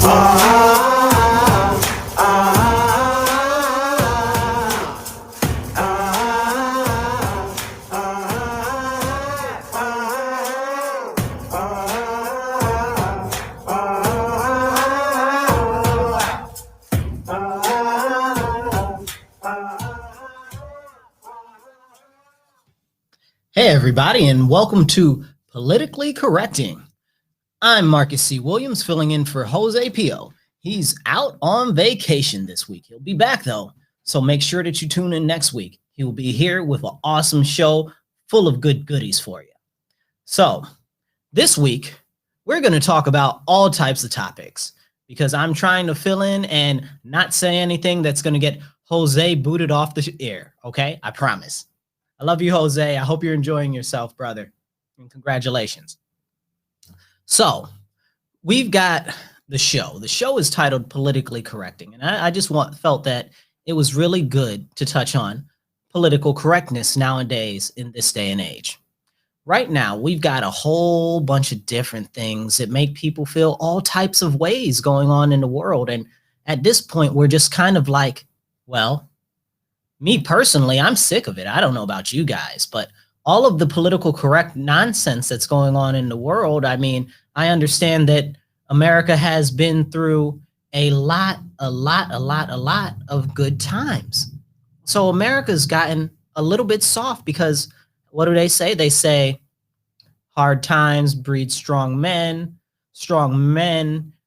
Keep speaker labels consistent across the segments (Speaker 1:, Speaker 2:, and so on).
Speaker 1: Hey, everybody, and welcome to Politically Correcting. I'm Marcus C. Williams, filling in for Jose Pio. He's out on vacation this week. He'll be back, though, so make sure that you tune in next week. He will be here with an awesome show full of good goodies for you. So, this week, we're going to talk about all types of topics because I'm trying to fill in and not say anything that's going to get Jose booted off the air, okay? I promise. I love you, Jose. I hope you're enjoying yourself, brother. And congratulations. So we've got the show. The show is titled Politically Correcting. And I just felt that it was really good to touch on political correctness nowadays in this day and age. Right now, we've got a whole bunch of different things that make people feel all types of ways going on in the world. And at this point, we're just kind of like, well, me personally, I'm sick of it. I don't know about you guys, but all of the political correct nonsense that's going on in the world, I mean, I understand that America has been through a lot of good times. So America's gotten a little bit soft because what do they say? They say hard times breed strong men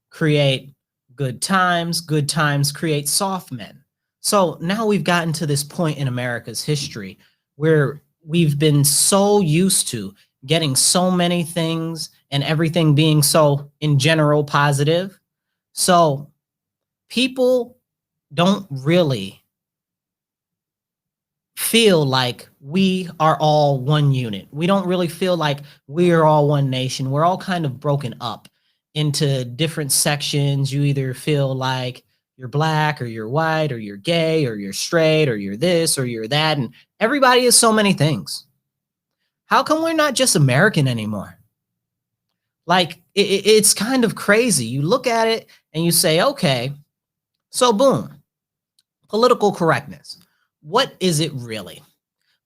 Speaker 1: create good times create soft men. So now we've gotten to this point in America's history where we've been so used to getting so many things and everything being so, in general, positive. So people don't really feel like we are all one unit. We don't really feel like we are all one nation. We're all kind of broken up into different sections. You either feel like you're black or you're white or you're gay or you're straight or you're this or you're that. And everybody is so many things. How come we're not just American anymore? Like, it's kind of crazy. You look at it and you say, okay, so boom, political correctness. What is it really?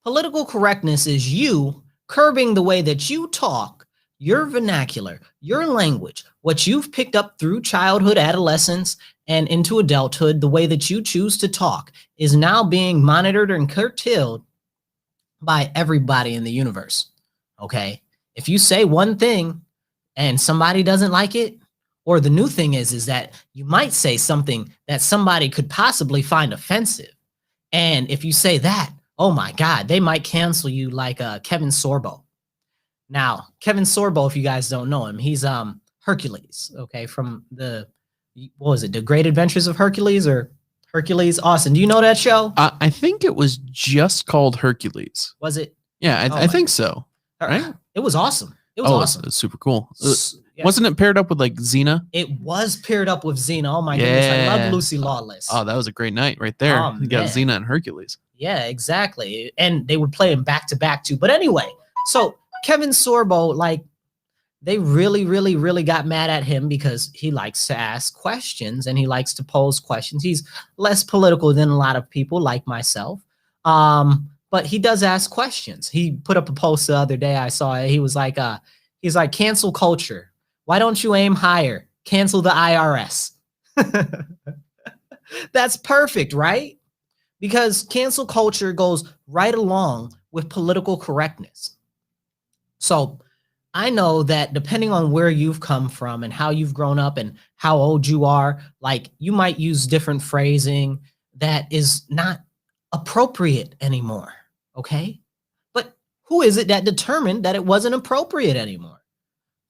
Speaker 1: Political correctness is you curbing the way that you talk, your vernacular, your language, what you've picked up through childhood, adolescence, and into adulthood. The way that you choose to talk is now being monitored and curtailed by everybody in the universe, okay? If you say one thing and somebody doesn't like it, or the new thing is that you might say something that somebody could possibly find offensive. And if you say that, oh my God, they might cancel you like Kevin Sorbo. Now, Kevin Sorbo, if you guys don't know him, he's Hercules, okay, from the, what was it, The Great Adventures of Hercules or Hercules? Austin, do you know that show?
Speaker 2: I think it was just called Hercules.
Speaker 1: Was it?
Speaker 2: Yeah, I think so. Right?
Speaker 1: It was awesome. It was awesome.
Speaker 2: It's super cool.
Speaker 1: Yeah.
Speaker 2: Wasn't it paired up with like Xena?
Speaker 1: It was paired up with Xena. Oh my goodness, I love Lucy Lawless.
Speaker 2: Oh, that was a great night right there.
Speaker 1: Oh,
Speaker 2: you got Xena and Hercules.
Speaker 1: Yeah, exactly. And they would play them back to back too. But anyway, so Kevin Sorbo, like, they really got mad at him because he likes to ask questions and he likes to pose questions. He's less political than a lot of people like myself. But he does ask questions. He put up a post the other day. I saw it. He was like, cancel culture. Why don't you aim higher? Cancel the IRS. That's perfect, right? Because cancel culture goes right along with political correctness. So I know that depending on where you've come from and how you've grown up and how old you are, like, you might use different phrasing that is not appropriate anymore, okay? But who is it that determined that it wasn't appropriate anymore?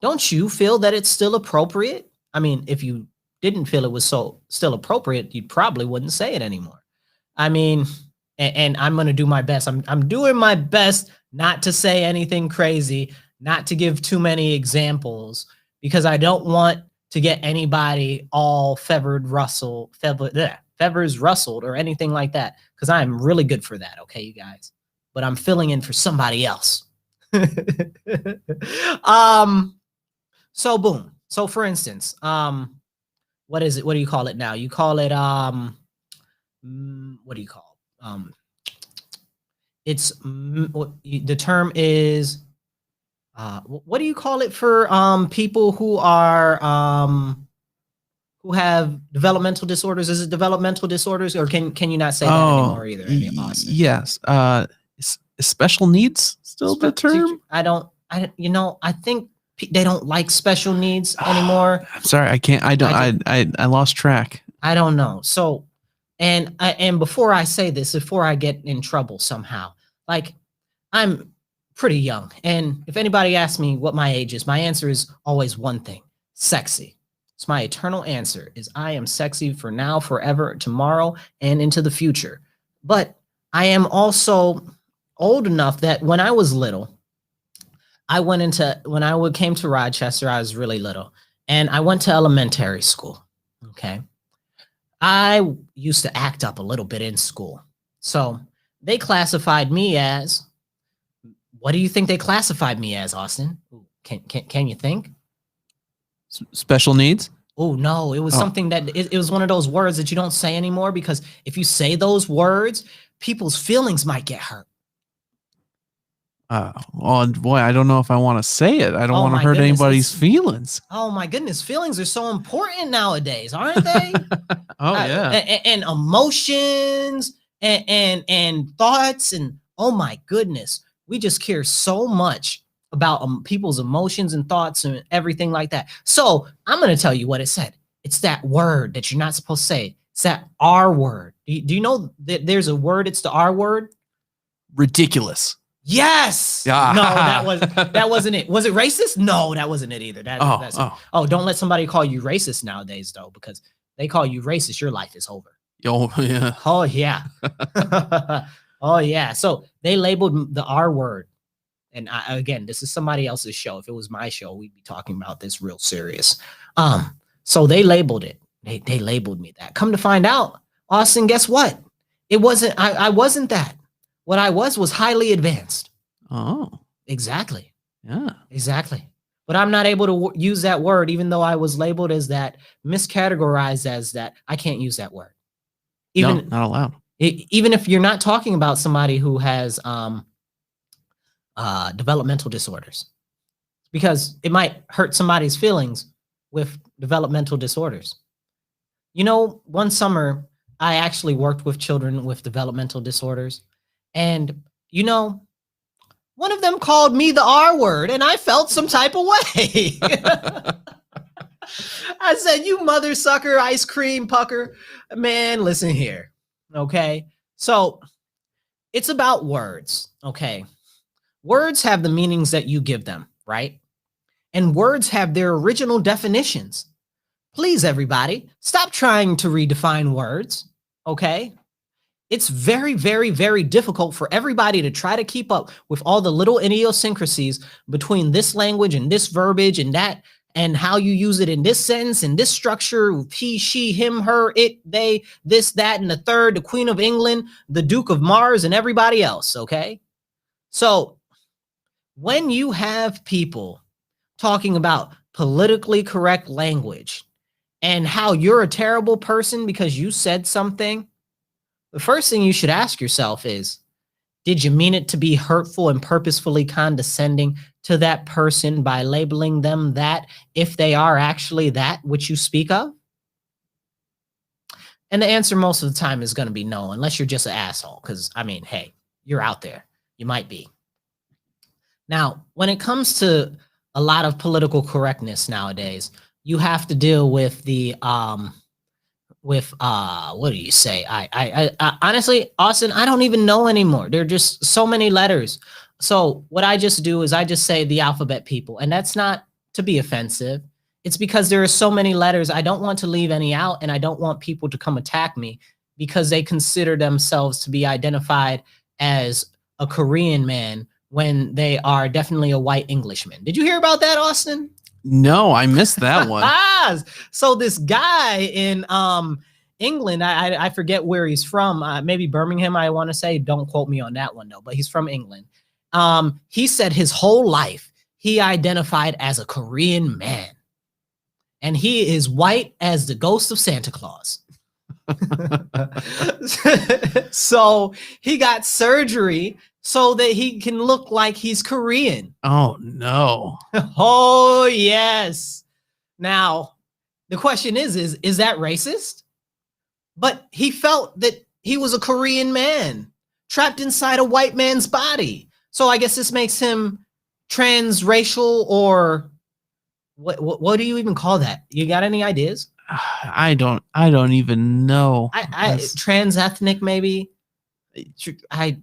Speaker 1: Don't you feel that it's still appropriate? I mean, if you didn't feel it was still appropriate, you probably wouldn't say it anymore. I mean, and I'm going to do my best. I'm doing my best not to say anything crazy, not to give too many examples, because I don't want to get anybody all feathers rustled or anything like that, because I'm really good for that, okay, you guys? But I'm filling in for somebody else. So boom. So for instance, what is it? What do you call it now? You call it what do you call it's the term is what do you call it for people who are who have developmental disorders? Is it developmental disorders, or can you not say that anymore either? Austin?
Speaker 2: Yes. Special needs still the term?
Speaker 1: I think they don't like special needs anymore.
Speaker 2: I'm sorry, I lost track.
Speaker 1: I don't know. So, and before I say this, before I get in trouble somehow, like, I'm pretty young, and if anybody asks me what my age is, my answer is always one thing: sexy. It's my eternal answer is I am sexy for now, forever, tomorrow, and into the future. But I am also old enough that when I was little, when I came to Rochester, I was really little, and I went to elementary school. Okay. I used to act up a little bit in school. So they classified me as, what do you think they classified me as, Austin? Can you think?
Speaker 2: Special needs?
Speaker 1: Oh, no, it was something that it was one of those words that you don't say anymore, because if you say those words, people's feelings might get hurt.
Speaker 2: Oh boy, I don't know if I want to say it. I don't want to hurt anybody's feelings.
Speaker 1: Oh my goodness, feelings are so important nowadays, aren't they?
Speaker 2: Yeah.
Speaker 1: And emotions and thoughts, and oh my goodness, we just care so much about people's emotions and thoughts and everything like that. So I'm going to tell you what it said. It's that word that you're not supposed to say. It's that R word. Do you know that there's a word? It's the R word.
Speaker 2: Ridiculous.
Speaker 1: Yes.
Speaker 2: Yeah.
Speaker 1: No, that wasn't it. Was it racist? No, that wasn't it either. Don't let somebody call you racist nowadays, though, because they call you racist, your life is over.
Speaker 2: Oh yeah.
Speaker 1: Oh yeah. Oh yeah. So they labeled the R word. And again, this is somebody else's show. If it was my show, we'd be talking about this real serious. So they labeled it. They labeled me that. Come to find out, Austin, guess what? It wasn't. I wasn't that. What I was highly advanced.
Speaker 2: Oh,
Speaker 1: exactly.
Speaker 2: Yeah,
Speaker 1: exactly. But I'm not able to use that word, even though I was labeled as that, miscategorized as that. I can't use that word.
Speaker 2: No, not allowed.
Speaker 1: Even if you're not talking about somebody who has developmental disorders, because it might hurt somebody's feelings with developmental disorders. You know, one summer I actually worked with children with developmental disorders, and you know, one of them called me the R word, and I felt some type of way. I said, "You mother sucker, ice cream pucker." Man, listen here. Okay. So it's about words. Okay. Words have the meanings that you give them, right? And words have their original definitions. Please, everybody, stop trying to redefine words. Okay. It's very, very, very difficult for everybody to try to keep up with all the little idiosyncrasies between this language and this verbiage and that, and how you use it in this sentence and this structure: he, she, him, her, it, they, this, that, and the third, the Queen of England, the Duke of Mars, and everybody else. Okay. So when you have people talking about politically correct language and how you're a terrible person because you said something, the first thing you should ask yourself is, did you mean it to be hurtful and purposefully condescending to that person by labeling them that, if they are actually that which you speak of? And the answer most of the time is going to be no, unless you're just an asshole. Because, I mean, hey, you're out there. You might be. Now, when it comes to a lot of political correctness nowadays, you have to deal with the what do you say? I honestly, Austin, I don't even know anymore. There are just so many letters. So what I just do is I just say the alphabet people, and that's not to be offensive. It's because there are so many letters. I don't want to leave any out, and I don't want people to come attack me because they consider themselves to be identified as a Korean man when they are definitely a white Englishman. Did you hear about that, Austin?
Speaker 2: No, I missed that one.
Speaker 1: So this guy in England, I forget where he's from, maybe Birmingham, I want to say. Don't quote me on that one, though, but he's from England. He said his whole life he identified as a Korean man. and he is white as the ghost of Santa Claus. So he got surgery so that he can look like he's Korean.
Speaker 2: Oh, no.
Speaker 1: Oh, yes. Now, the question is that racist? But he felt that he was a Korean man trapped inside a white man's body. So I guess this makes him transracial, or what do you even call that? You got any ideas?
Speaker 2: I don't even know.
Speaker 1: Trans-ethnic, maybe. I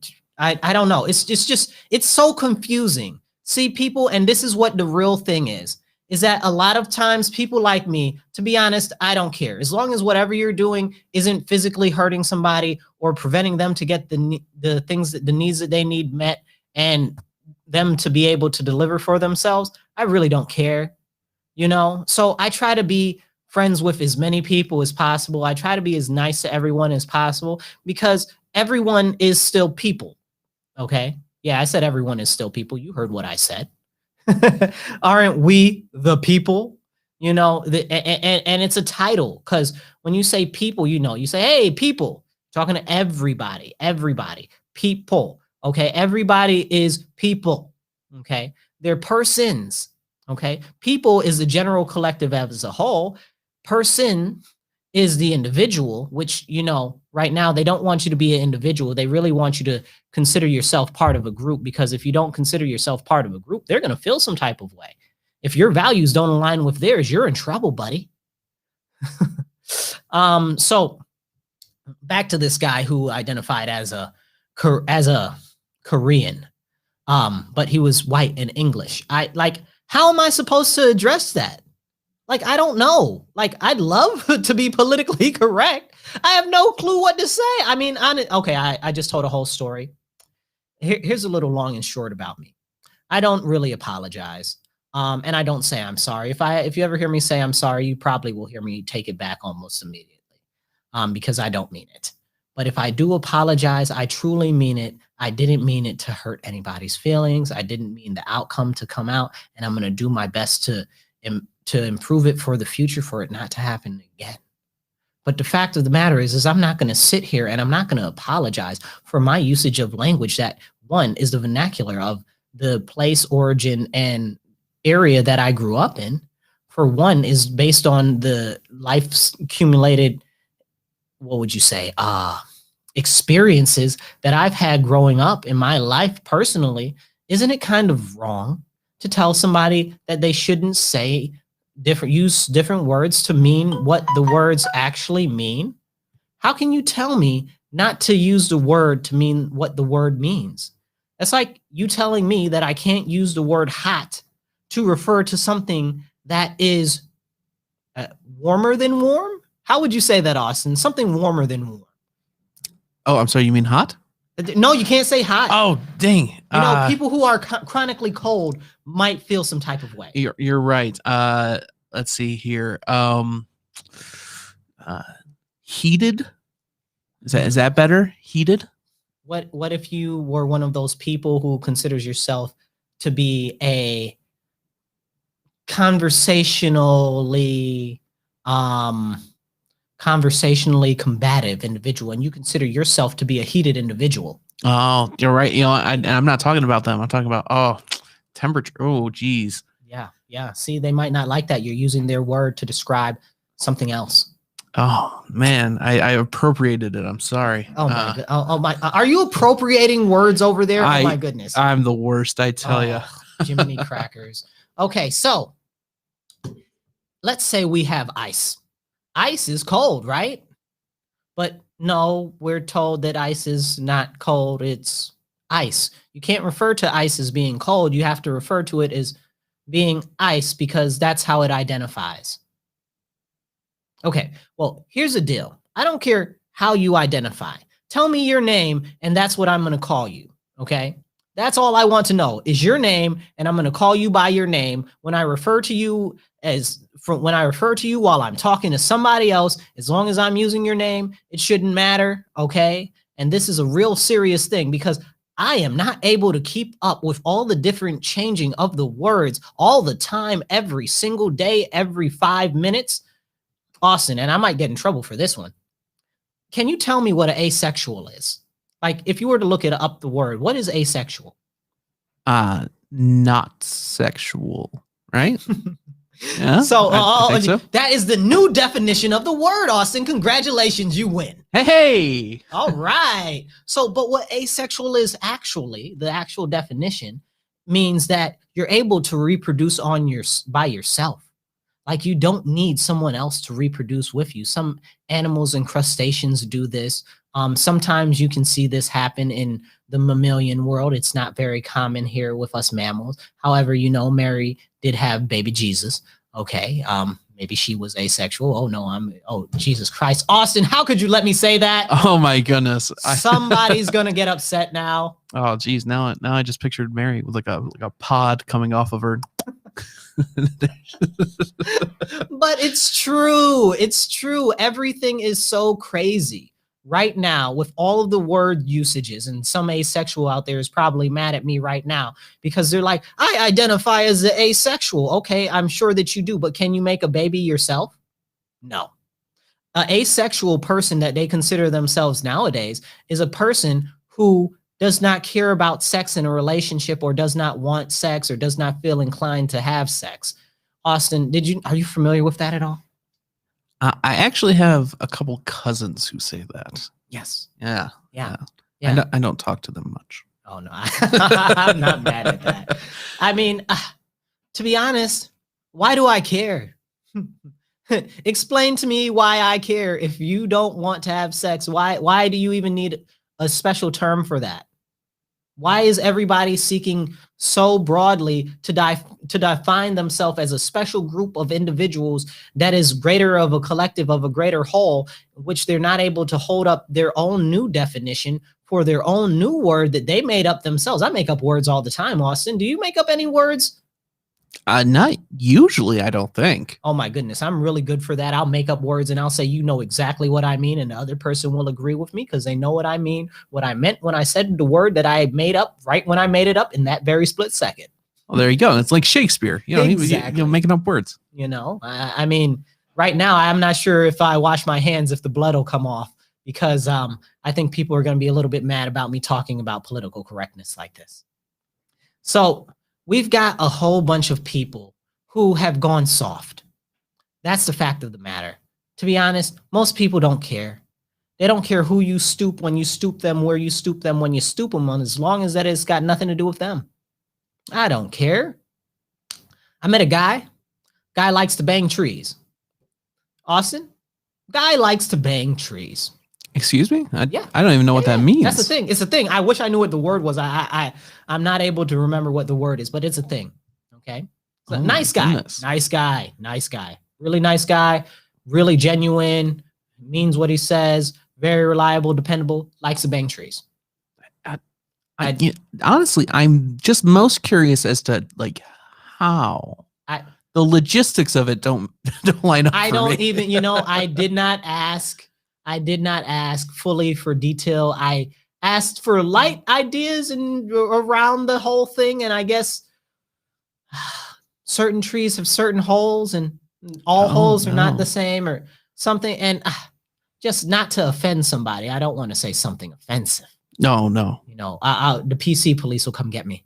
Speaker 1: don't know. It's so confusing. See, people, and this is what the real thing is that a lot of times people like me, to be honest, I don't care. As long as whatever you're doing isn't physically hurting somebody or preventing them to get the needs that they need met and them to be able to deliver for themselves, I really don't care, you know? So I try to be friends with as many people as possible. I try to be as nice to everyone as possible because everyone is still people, okay? Yeah, I said everyone is still people. You heard what I said. Aren't we the people? You know, and it's a title, because when you say people, you know, you say, hey, people, talking to everybody, people, okay? Everybody is people, okay? They're persons, okay? People is the general collective as a whole. Person is the individual, which, you know, right now they don't want you to be an individual. They really want you to consider yourself part of a group, because if you don't consider yourself part of a group, they're going to feel some type of way. If your values don't align with theirs, you're in trouble, buddy. So back to this guy who identified as a Korean, but he was white and English. How am I supposed to address that? Like, I don't know. Like, I'd love to be politically correct. I have no clue what to say. I mean, I just told a whole story. Here's a little long and short about me. I don't really apologize. And I don't say I'm sorry. If you ever hear me say I'm sorry, you probably will hear me take it back almost immediately, because I don't mean it. But if I do apologize, I truly mean it. I didn't mean it to hurt anybody's feelings. I didn't mean the outcome to come out, and I'm going to do my best to improve it for the future, for it not to happen again. But the fact of the matter is I'm not going to sit here and I'm not going to apologize for my usage of language that, one, is the vernacular of the place, origin, and area that I grew up in. For one, is based on the life's accumulated, what would you say, experiences that I've had growing up in my life personally. Isn't it kind of wrong to tell somebody that they shouldn't use different words to mean what the words actually mean? How can you tell me not to use the word to mean what the word means? That's like you telling me that I can't use the word hot to refer to something that is warmer than warm. How would you say that, Austin? Something warmer than warm.
Speaker 2: Oh, I'm sorry. You mean hot?
Speaker 1: No, you can't say hot.
Speaker 2: Oh, dang.
Speaker 1: You know, people who are chronically cold might feel some type of way.
Speaker 2: You're right. Let's see here. Heated. Is that better? Heated?
Speaker 1: What if you were one of those people who considers yourself to be a conversationally combative individual, and you consider yourself to be a heated individual?
Speaker 2: Oh, you're right. You know, I'm not talking about them. I'm talking about temperature. Oh, geez.
Speaker 1: Yeah. See, they might not like that. You're using their word to describe something else.
Speaker 2: Oh man, I appropriated it. I'm sorry.
Speaker 1: Oh my oh my! Are you appropriating words over there? Oh my goodness!
Speaker 2: I'm the worst. I tell you.
Speaker 1: Jiminy crackers. Okay, so let's say we have ice. Ice is cold, right? But no, we're told that ice is not cold. It's ice. You can't refer to ice as being cold. You have to refer to it as being ice, because that's how it identifies. Okay, well, here's the deal. I don't care how you identify. Tell me your name, and that's what I'm going to call you, okay? That's all I want to know is your name, and I'm going to call you by your name. When I refer to you while I'm talking to somebody else, as long as I'm using your name, it shouldn't matter, okay? And this is a real serious thing, because I am not able to keep up with all the different changing of the words all the time, every single day, every 5 minutes. Austin, and I might get in trouble for this one. Can you tell me what an asexual is? Like, if you were to look it up, the word, what is asexual?
Speaker 2: Not sexual, right? Yeah.
Speaker 1: So,
Speaker 2: I think so.
Speaker 1: that is the new definition of the word, Austin. Congratulations, you win.
Speaker 2: Hey.
Speaker 1: All right. So, but what asexual is actually, the actual definition means that you're able to reproduce by yourself. Like, you don't need someone else to reproduce with you. Some animals and crustaceans do this. Sometimes you can see this happen in the mammalian world. It's not very common here with us mammals. However, Mary did have baby Jesus. Okay. Maybe she was asexual. Oh no, Jesus Christ. Austin, how could you let me say that?
Speaker 2: Oh my goodness.
Speaker 1: Somebody's gonna get upset now.
Speaker 2: Oh geez, now I just pictured Mary with like a pod coming off of her.
Speaker 1: But it's true. It's true. Everything is so crazy right now with all of the word usages, and some asexual out there is probably mad at me right now because they're like, I identify as the asexual. Okay, I'm sure that you do, but can you make a baby yourself? No. An asexual person that they consider themselves nowadays is a person who does not care about sex in a relationship, or does not want sex, or does not feel inclined to have sex. Austin, are you familiar with that at all?
Speaker 2: I actually have a couple cousins who say that.
Speaker 1: Yes.
Speaker 2: Yeah.
Speaker 1: Yeah.
Speaker 2: I don't talk to them much.
Speaker 1: Oh no, I'm not mad at that. I mean, to be honest, why do I care? Explain to me why I care. If you don't want to have sex, why do you even need a special term for that? Why is everybody seeking so broadly to define themselves as a special group of individuals that is greater of a collective, of a greater whole, which they're not able to hold up their own new definition for their own new word that they made up themselves? I make up words all the time, Austin. Do you make up any words?
Speaker 2: Not usually, I don't think.
Speaker 1: Oh my goodness, I'm really good for that. I'll make up words and I'll say, you know exactly what I mean, and the other person will agree with me because they know what I mean, what I meant when I said the word that I made up right when I made it up in that very split second.
Speaker 2: Well, there you go. It's like Shakespeare,
Speaker 1: Exactly.
Speaker 2: Making up words.
Speaker 1: I mean, right now, I'm not sure if I wash my hands, if the blood will come off, because I think people are going to be a little bit mad about me talking about political correctness like this. So we've got a whole bunch of people who have gone soft. That's the fact of the matter. To be honest, most people don't care. They don't care who you stoop when you stoop them, where you stoop them when you stoop them on, as long as that it's got nothing to do with them. I don't care. I met a guy. Guy likes to bang trees. Austin, guy likes to bang trees.
Speaker 2: Excuse me?
Speaker 1: Yeah.
Speaker 2: I don't even know what that means.
Speaker 1: That's the thing. It's a thing. I wish I knew what the word was. I'm not able to remember what the word is, but it's a thing. Okay. So nice guy.
Speaker 2: Goodness.
Speaker 1: Nice guy. Nice guy. Really nice guy. Really genuine. Means what he says. Very reliable, dependable. Likes to bang trees.
Speaker 2: Honestly, I'm just most curious as to like how the logistics of it don't line up.
Speaker 1: I
Speaker 2: for
Speaker 1: don't
Speaker 2: me.
Speaker 1: even, I did not ask. I did not ask fully for detail. I asked for light ideas and around the whole thing. And I guess certain trees have certain holes, and all holes are not the same or something. And just not to offend somebody, I don't want to say something offensive.
Speaker 2: No.
Speaker 1: The PC police will come get me.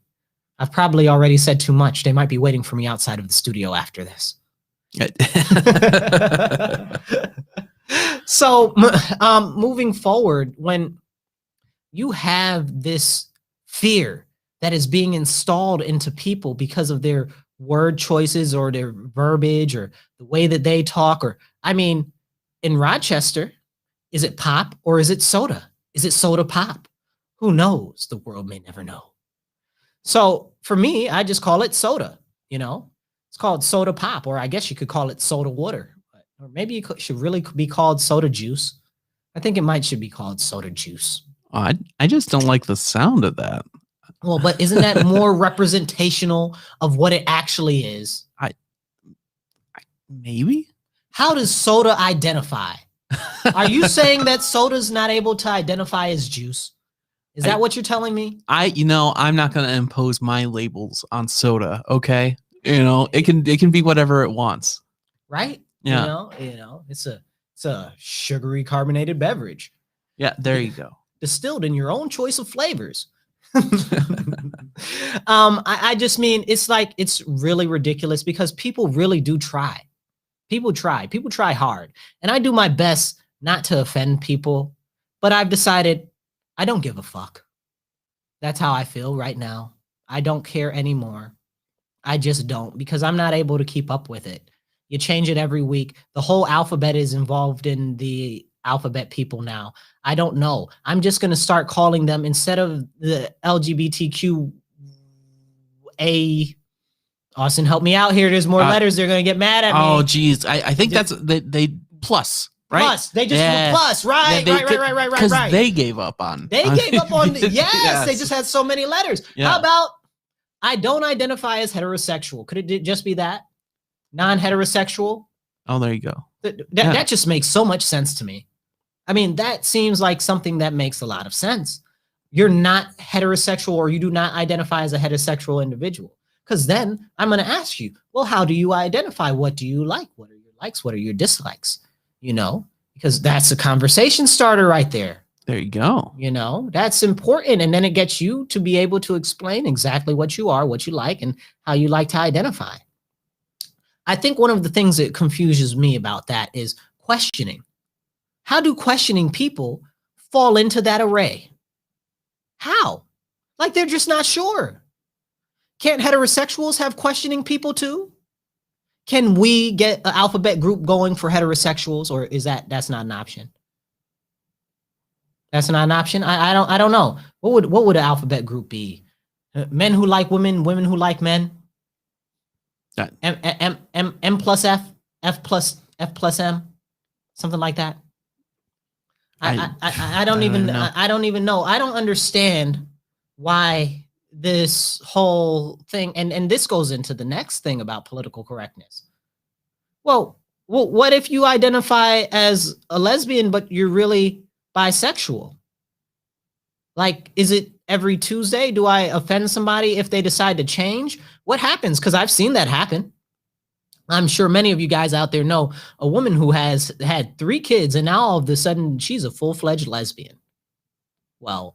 Speaker 1: I've probably already said too much. They might be waiting for me outside of the studio after this. So, moving forward, when you have this fear that is being installed into people because of their word choices or their verbiage or the way that they talk, or, I mean, in Rochester, is it pop or is it soda? Is it soda pop? Who knows? The world may never know. So for me, I just call it soda, It's called soda pop, or I guess you could call it soda water. Or maybe it should really be called soda juice. I think it should be called soda juice.
Speaker 2: I just don't like the sound of that.
Speaker 1: Well, but isn't that more representational of what it actually is?
Speaker 2: Maybe.
Speaker 1: How does soda identify? Are you saying that soda's not able to identify as juice? Is that what you're telling me?
Speaker 2: I'm not going to impose my labels on soda. Okay. It can be whatever it wants.
Speaker 1: Right.
Speaker 2: Yeah.
Speaker 1: It's a sugary carbonated beverage.
Speaker 2: Yeah. There you go.
Speaker 1: Distilled in your own choice of flavors. I just mean, it's really ridiculous because people really do try. People try hard, and I do my best not to offend people, but I've decided I don't give a fuck. That's how I feel right now. I don't care anymore. I just don't, because I'm not able to keep up with it. You change it every week. The whole alphabet is involved in the alphabet people now. I don't know. I'm just going to start calling them, instead of the LGBTQA. Austin, help me out here. There's more letters. They're going to get mad at me.
Speaker 2: Oh, geez. I think that's they plus. Right?
Speaker 1: Plus, they just were plus, right, right.
Speaker 2: Because they gave up on.
Speaker 1: They gave up on. Yes, they just had so many letters. Yeah. How about I don't identify as heterosexual? Could it just be that? Non-heterosexual?
Speaker 2: Oh, there you go.
Speaker 1: That just makes so much sense to me. I mean, that seems like something that makes a lot of sense. You're not heterosexual, or you do not identify as a heterosexual individual. Because then I'm going to ask you, well, how do you identify? What do you like? What are your likes? What are your dislikes? Because that's a conversation starter right there.
Speaker 2: There you go.
Speaker 1: That's important. And then it gets you to be able to explain exactly what you are, what you like, and how you like to identify. I think one of the things that confuses me about that is questioning. How do questioning people fall into that array? How? Like they're just not sure. Can't heterosexuals have questioning people too? Can we get an alphabet group going for heterosexuals, or that's not an option? That's not an option. I don't know. What would an alphabet group be? Men who like women, women who like men. M plus F, F plus M, something like that. I don't even know. I don't even know. I don't understand why this whole thing, and this goes into the next thing about political correctness. Well, what if you identify as a lesbian, but you're really bisexual? Like, is it every Tuesday? Do I offend somebody if they decide to change? What happens? Because I've seen that happen. I'm sure many of you guys out there know a woman who has had 3 kids, and now all of a sudden she's a full-fledged lesbian. Well,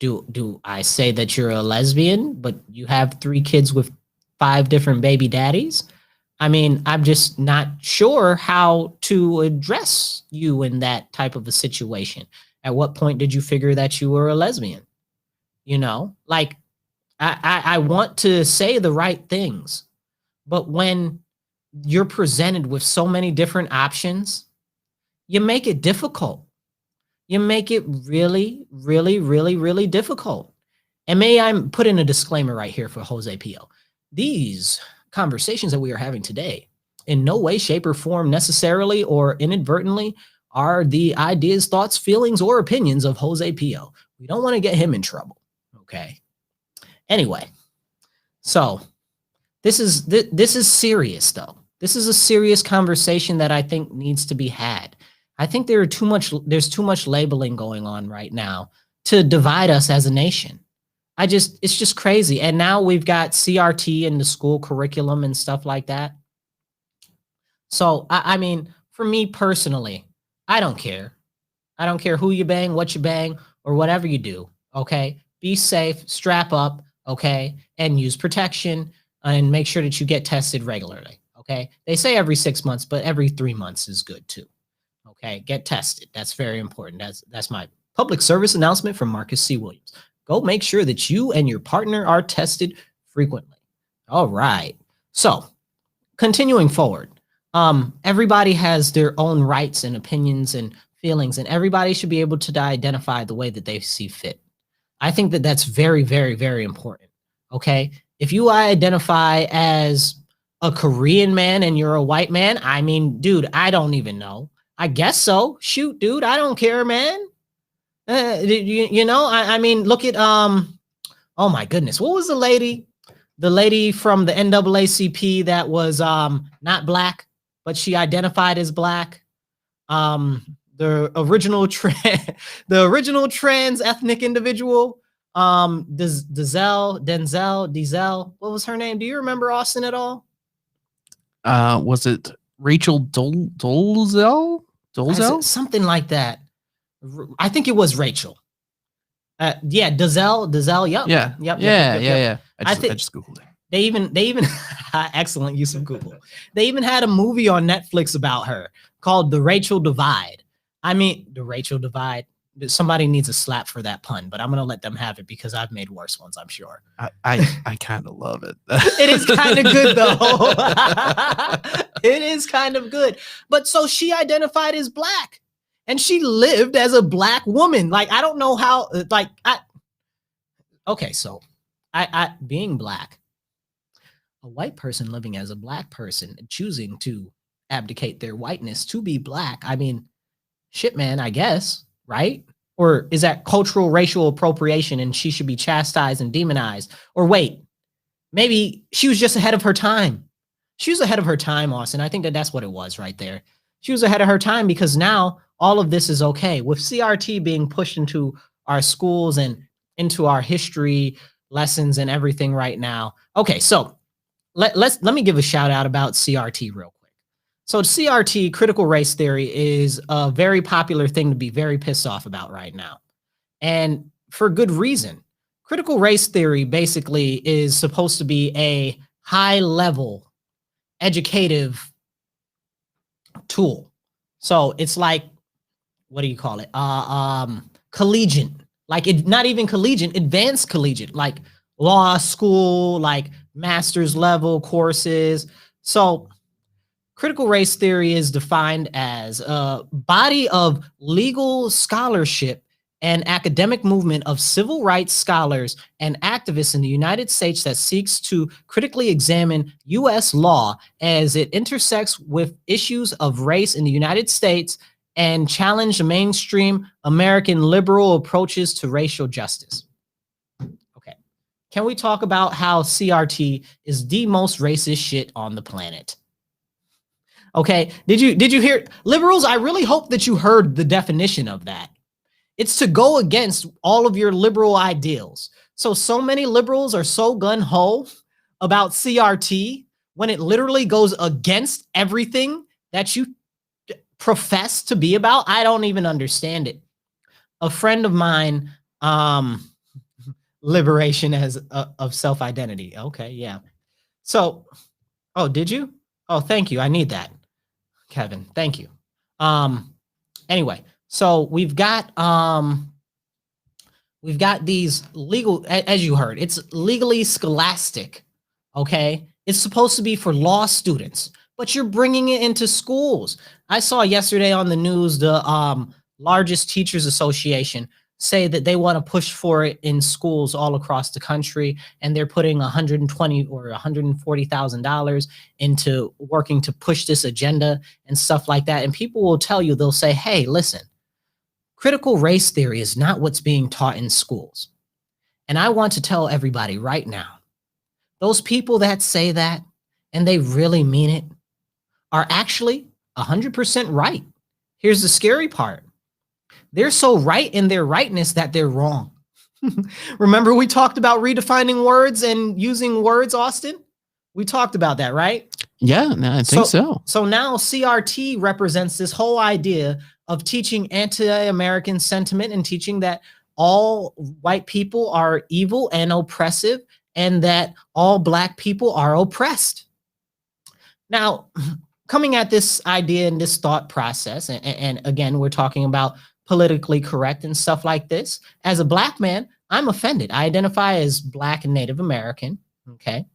Speaker 1: do I say that you're a lesbian, but you have 3 kids with 5 different baby daddies? I mean, I'm just not sure how to address you in that type of a situation. At what point did you figure that you were a lesbian? Like I want to say the right things, but when you're presented with so many different options, you make it difficult. You make it really, really, really, really difficult. And may I put in a disclaimer right here for Jose Pio. These conversations that we are having today, in no way, shape, or form necessarily or inadvertently, are the ideas, thoughts, feelings, or opinions of Jose Pio. We don't want to get him in trouble. Okay. Anyway, so this is serious, though. This is a serious conversation that I think needs to be had. I think there's too much labeling going on right now to divide us as a nation. It's just crazy. And now we've got CRT in the school curriculum and stuff like that. So, I mean, for me personally, I don't care. I don't care who you bang, what you bang, or whatever you do. Okay. Be safe, strap up. Okay. And use protection, and make sure that you get tested regularly. Okay. They say every 6 months, but every 3 months is good too. Okay. Get tested. That's very important. That's my public service announcement from Marcus C. Williams. Go make sure that you and your partner are tested frequently. All right. So continuing forward, everybody has their own rights and opinions and feelings, and everybody should be able to identify the way that they see fit. I think that that's very, very, very important. Okay. If you identify as a Korean man and you're a white man, I mean, dude, I don't even know. I guess so. Shoot, dude, I don't care, man. I mean, look at, oh my goodness. What was the lady from the NAACP that was not black, but she identified as black? the original trans ethnic individual, Denzel, what was her name? Do you remember, Austin, at all?
Speaker 2: Was it Rachel Dolezal?
Speaker 1: Something like that. I think it was Rachel. Yeah, Denzel. Yep.
Speaker 2: Yeah. I just Googled it.
Speaker 1: They even excellent use of Google. They even had a movie on Netflix about her called The Rachel Divide. I mean, The Rachel Divide. Somebody needs a slap for that pun, but I'm gonna let them have it because I've made worse ones, I'm sure.
Speaker 2: I kind of love it.
Speaker 1: It is kind of good though. It is kind of good. But so she identified as Black and she lived as a Black woman. Like, I don't know how, like, okay, so I being Black, a white person living as a Black person and choosing to abdicate their whiteness to be Black. I mean, shit, man, I guess, right? Or is that cultural racial appropriation and she should be chastised and demonized? Or wait, maybe she was just ahead of her time. She was ahead of her time, Austin. I think that's what it was right there. She was ahead of her time because now all of this is okay. With CRT being pushed into our schools and into our history lessons and everything right now. Okay, so let me give a shout out about CRT real quick. So CRT, critical race theory, is a very popular thing to be very pissed off about right now. And for good reason. Critical race theory basically is supposed to be a high level educative tool. So it's like, what do you call it? Collegiate, like not even collegiate, advanced collegiate, like law school, like master's level courses. So critical race theory is defined as a body of legal scholarship and academic movement of civil rights scholars and activists in the United States that seeks to critically examine U.S. law as it intersects with issues of race in the United States and challenge the mainstream American liberal approaches to racial justice. Okay. Can we talk about how CRT is the most racist shit on the planet? Okay. Did you hear liberals? I really hope that you heard the definition of that. It's to go against all of your liberal ideals. So many liberals are so gun-ho about CRT when it literally goes against everything that you profess to be about. I don't even understand it. A friend of mine, liberation as of self-identity. Okay, yeah. So, oh, did you? Oh, thank you. I need that, Kevin. Thank you. Anyway. So we've got these legal, as you heard, it's legally scholastic, okay? It's supposed to be for law students, but you're bringing it into schools. I saw yesterday on the news the largest teachers association say that they want to push for it in schools all across the country, and they're putting $120,000 or $140,000 into working to push this agenda and stuff like that. And people will tell you, they'll say, hey, listen, critical race theory is not what's being taught in schools. And I want to tell everybody right now, those people that say that, and they really mean it, are actually 100% right. Here's the scary part. They're so right in their rightness that they're wrong. Remember we talked about redefining words and using words, Austin? We talked about that, right?
Speaker 2: Yeah, no, I think so.
Speaker 1: So now CRT represents this whole idea of teaching anti-American sentiment and teaching that all white people are evil and oppressive and that all Black people are oppressed. Now, coming at this idea and this thought process, and again, we're talking about politically correct and stuff like this. As a Black man, I'm offended. I identify as Black and Native American, okay?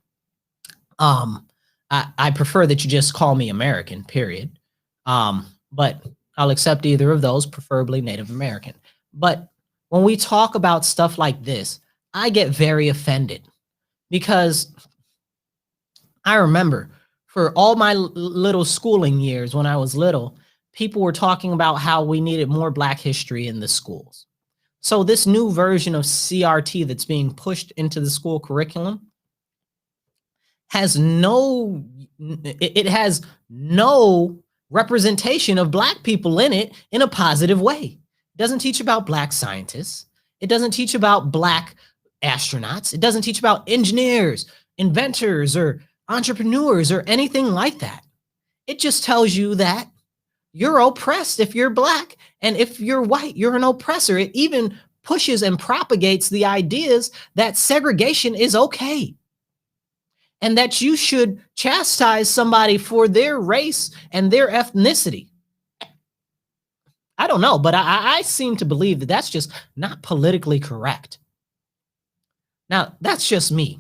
Speaker 1: I prefer that you just call me American, period. But I'll accept either of those, preferably Native American. But when we talk about stuff like this, I get very offended because I remember for all my little schooling years when I was little, people were talking about how we needed more Black history in the schools. So this new version of CRT that's being pushed into the school curriculum has no representation of Black people in it in a positive way. It doesn't teach about Black scientists. It doesn't teach about Black astronauts. It doesn't teach about engineers, inventors, or entrepreneurs or anything like that. It just tells you that you're oppressed if you're Black, and if you're white, you're an oppressor. It even pushes and propagates the ideas that segregation is okay, and that you should chastise somebody for their race and their ethnicity. I don't know, but I seem to believe that that's just not politically correct. Now, that's just me.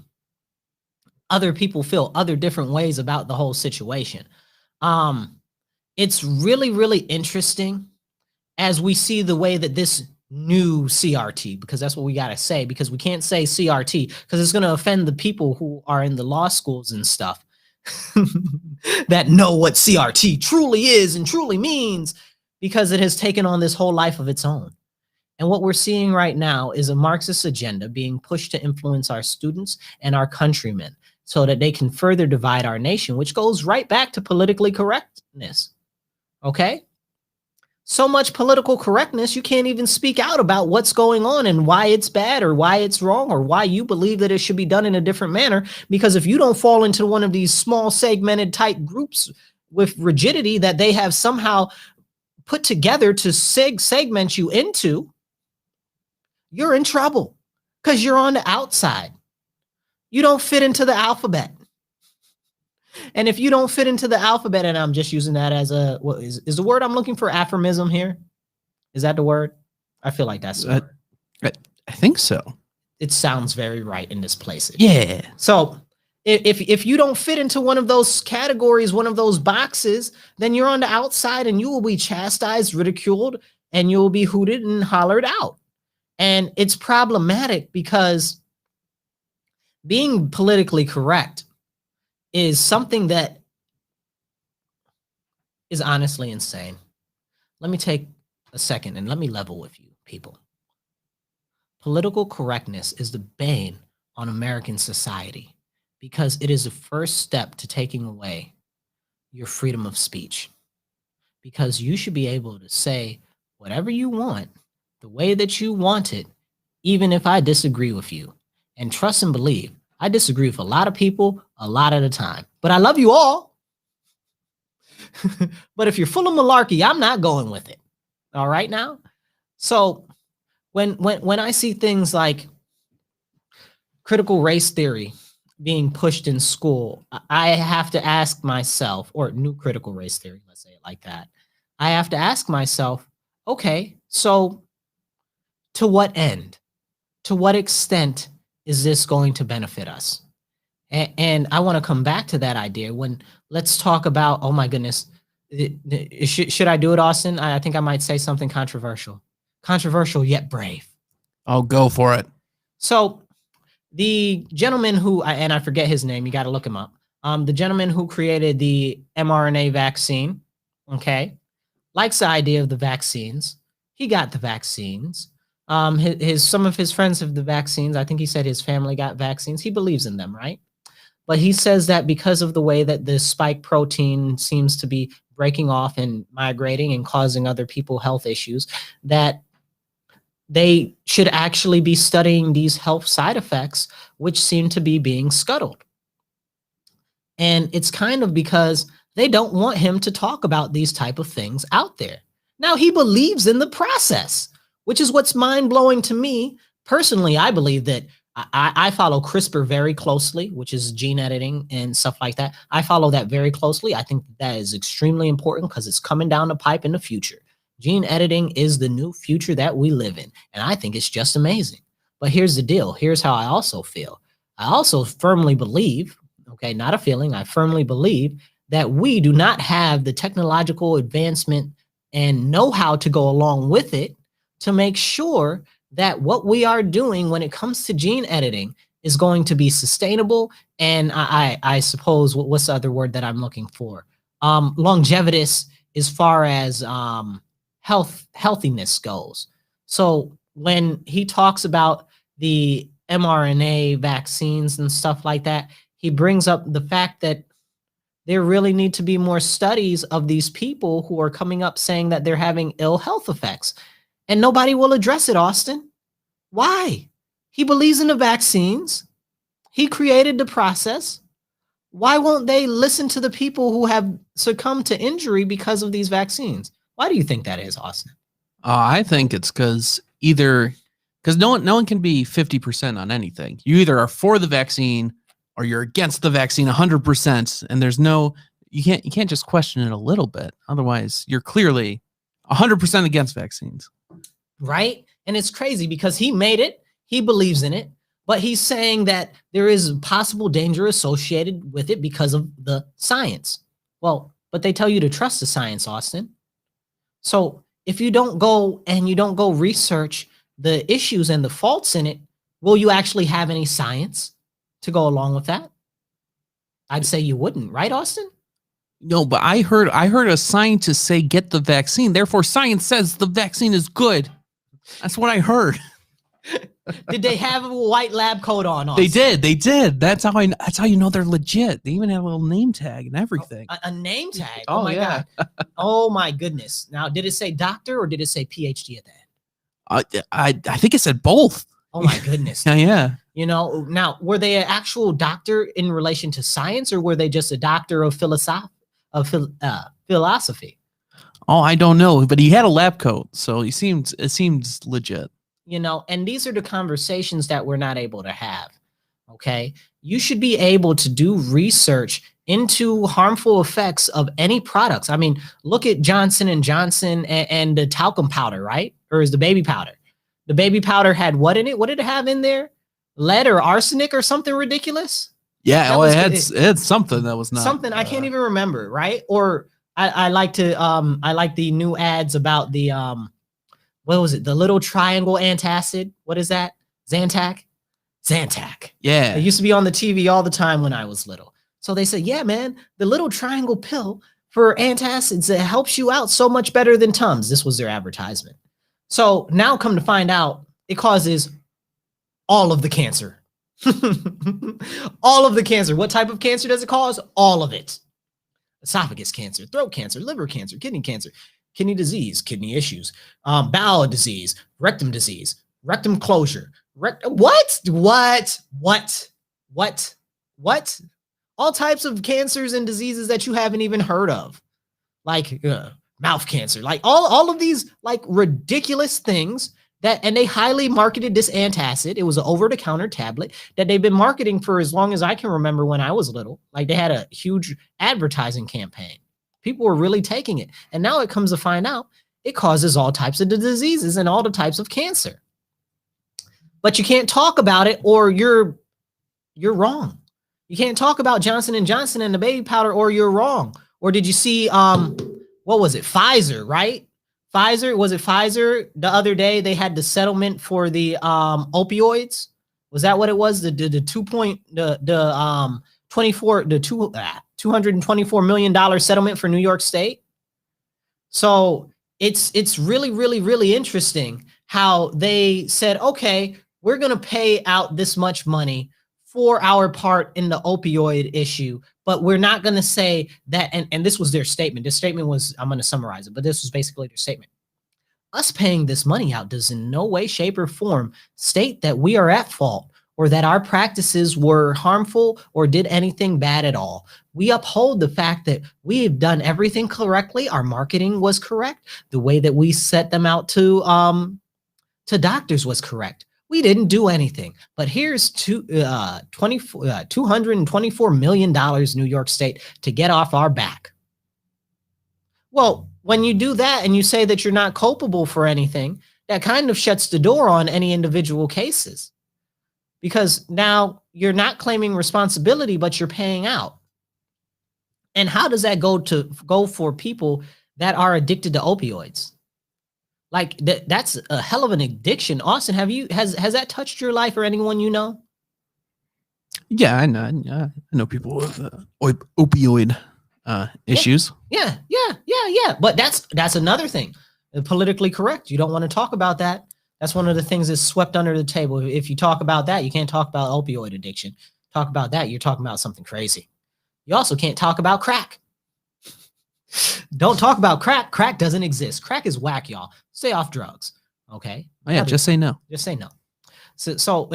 Speaker 1: Other people feel other different ways about the whole situation. It's really, really interesting as we see the way that this new CRT, because that's what we got to say, because we can't say CRT because it's going to offend the people who are in the law schools and stuff that know what CRT truly is and truly means, because it has taken on this whole life of its own. And what we're seeing right now is a Marxist agenda being pushed to influence our students and our countrymen so that they can further divide our nation, which goes right back to politically correctness. Okay? So much political correctness, you can't even speak out about what's going on and why it's bad or why it's wrong or why you believe that it should be done in a different manner. Because if you don't fall into one of these small segmented type groups with rigidity that they have somehow put together to segment you into, you're in trouble because you're on the outside. You don't fit into the alphabet. And if you don't fit into the alphabet, and I'm just using that as a, what is the word I'm looking for? Aphorism here? Is that the word? I feel like that's the word.
Speaker 2: I think so.
Speaker 1: It sounds very right in this place.
Speaker 2: Yeah.
Speaker 1: So if you don't fit into one of those categories, one of those boxes, then you're on the outside and you will be chastised, ridiculed, and you will be hooted and hollered out. And it's problematic because being politically correct is something that is honestly insane. Let me take a second and let me level with you, people. Political correctness is the bane on American society because it is the first step to taking away your freedom of speech. Because you should be able to say whatever you want, the way that you want it, even if I disagree with you. And trust and believe, I disagree with a lot of people a lot of the time, but I love you all. But if you're full of malarkey, I'm not going with it. All right now? So when I see things like critical race theory being pushed in school, I have to ask myself, or new critical race theory, let's say it like that. I have to ask myself, okay, so to what end? To what extent is this going to benefit us? And I want to come back to that idea when let's talk about, oh my goodness, should I do it, Austin? I think I might say something controversial. Controversial yet brave.
Speaker 2: I'll go for it.
Speaker 1: So the gentleman who, and I forget his name, you got to look him up. The gentleman who created the mRNA vaccine, okay, likes the idea of the vaccines. He got the vaccines. Some of his friends have the vaccines. I think he said his family got vaccines. He believes in them, right? But he says that because of the way that the spike protein seems to be breaking off and migrating and causing other people health issues, that they should actually be studying these health side effects, which seem to be being scuttled. And it's kind of because they don't want him to talk about these type of things out there. Now, he believes in the process, which is what's mind-blowing to me. Personally, I believe that I follow CRISPR very closely, which is gene editing and stuff like that. I follow that very closely. I think that is extremely important because it's coming down the pipe in the future. Gene editing is the new future that we live in, and I think it's just amazing. But here's the deal. Here's how I also feel. I also firmly believe, okay, not a feeling, I firmly believe that we do not have the technological advancement and know-how to go along with it to make sure that what we are doing when it comes to gene editing is going to be sustainable. And I suppose, what's the other word that I'm looking for? Longevitous as far as healthiness goes. So when he talks about the mRNA vaccines and stuff like that, he brings up the fact that there really need to be more studies of these people who are coming up saying that they're having ill health effects. And nobody will address it, Austin. Why? He believes in the vaccines. He created the process. Why won't they listen to the people who have succumbed to injury because of these vaccines? Why do you think that is, Austin?
Speaker 2: I think it's because no one can be 50% on anything. You either are for the vaccine or you're against the vaccine 100%, and you can't just question it a little bit. Otherwise, you're clearly 100% against vaccines.
Speaker 1: Right? And it's crazy because he made it, he believes in it, but he's saying that there is possible danger associated with it because of the science. Well, but they tell you to trust the science, Austin. So if you don't go research the issues and the faults in it, will you actually have any science to go along with that? I'd say you wouldn't, right, Austin?
Speaker 2: No, but I heard a scientist say get the vaccine. Therefore, science says the vaccine is good. That's what I heard.
Speaker 1: Did they have a white lab coat on? Austin?
Speaker 2: They did. That's how you know they're legit. They even have a little name tag and everything.
Speaker 1: A name tag.
Speaker 2: Oh
Speaker 1: my
Speaker 2: yeah.
Speaker 1: God. Oh my goodness. Now, did it say doctor or did it say PhD at that?
Speaker 2: I think it said both.
Speaker 1: Oh my goodness.
Speaker 2: Yeah.
Speaker 1: You know, now were they an actual doctor in relation to science, or were they just a doctor of philosophy?
Speaker 2: Oh, I don't know, but he had a lab coat, so it seems legit.
Speaker 1: You know, and these are the conversations that we're not able to have. Okay, you should be able to do research into harmful effects of any products. I mean, look at Johnson & Johnson and the talcum powder, right? Or is the baby powder? The baby powder had what in it? What did it have in there? Lead or arsenic or something ridiculous?
Speaker 2: Yeah, well, it had something that was not
Speaker 1: something I can't even remember, right? Or I like the new ads about the what was it? The little triangle antacid. What is that? Zantac.
Speaker 2: Yeah.
Speaker 1: It used to be on the TV all the time when I was little. So they said, yeah, man, the little triangle pill for antacids that helps you out so much better than Tums. This was their advertisement. So now come to find out, it causes all of the cancer. All of the cancer. What type of cancer does it cause? All of it. Esophagus cancer, throat cancer, liver cancer, kidney disease, kidney issues, bowel disease, rectum closure. What? All types of cancers and diseases that you haven't even heard of, like mouth cancer, like all of these like ridiculous things and they highly marketed this antacid. It was an over-the-counter tablet that they've been marketing for as long as I can remember when I was little. Like they had a huge advertising campaign. People were really taking it. And now it comes to find out it causes all types of diseases and all the types of cancer. But you can't talk about it or you're wrong. You can't talk about Johnson & Johnson and the baby powder or you're wrong. Or did you see, what was it? Pfizer, right? Was it Pfizer the other day? They had the settlement for the opioids. Was that what it was? The $224 million settlement for New York State. So it's really, really, really interesting how they said, okay, we're going to pay out this much money for our part in the opioid issue, but we're not going to say that. And this was their statement. This statement was, I'm going to summarize it, but this was basically their statement. Us paying this money out does in no way, shape, or form state that we are at fault or that our practices were harmful or did anything bad at all. We uphold the fact that we have done everything correctly. Our marketing was correct. The way that we set them out to doctors was correct. We didn't do anything, but here's $224 million, New York State, to get off our back. Well, when you do that and you say that you're not culpable for anything, that kind of shuts the door on any individual cases, because now you're not claiming responsibility, but you're paying out. And how does that go for people that are addicted to opioids? Like that's a hell of an addiction. Austin, has that touched your life or anyone you know?
Speaker 2: Yeah, I know people with opioid issues.
Speaker 1: Yeah. But that's another thing. Politically correct. You don't want to talk about that. That's one of the things that's swept under the table. If you talk about that, you can't talk about opioid addiction. Talk about that, you're talking about something crazy. You also can't talk about crack. Don't talk about crack. Crack doesn't exist. Crack is whack, y'all. Stay off drugs. Okay.
Speaker 2: Oh, yeah, just say no.
Speaker 1: Just say no. So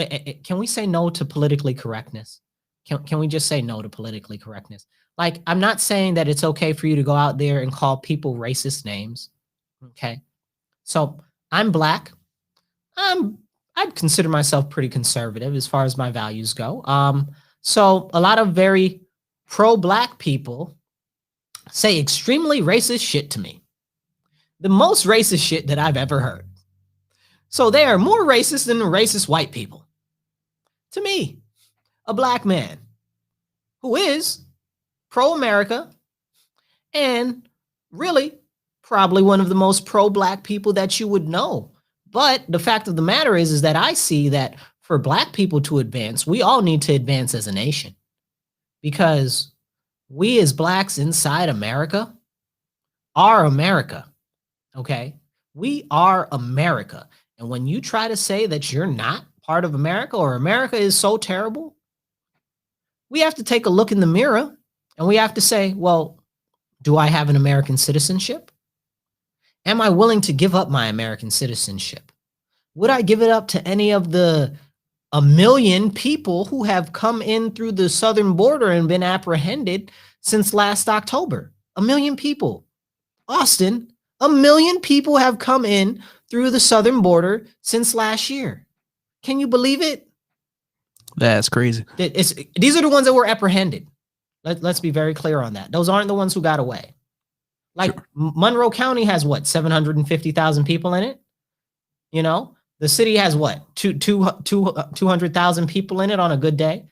Speaker 1: can we say no to politically correctness? Can we just say no to politically correctness? Like, I'm not saying that it's okay for you to go out there and call people racist names. Okay. So I'm Black. I'd consider myself pretty conservative as far as my values go. So a lot of very pro-Black people say extremely racist shit to me. The most racist shit that I've ever heard. So they are more racist than the racist white people. To me, a Black man who is pro-America and really probably one of the most pro-Black people that you would know. But the fact of the matter is that I see that for Black people to advance, we all need to advance as a nation, because we as Blacks inside America are America. Okay. We are America. And when you try to say that you're not part of America, or America is so terrible, we have to take a look in the mirror and we have to say, well, do I have an American citizenship? Am I willing to give up my American citizenship? Would I give it up to any of the 1 million people who have come in through the southern border and been apprehended since last October? 1 million people. Austin, 1 million people have come in through the southern border since last year. Can you believe it?
Speaker 2: That's crazy.
Speaker 1: These are the ones that were apprehended. Let's be very clear on that. Those aren't the ones who got away. Like, sure. Monroe County has what, 750,000 people in it? You know, the city has what, 200,000 people in it on a good day?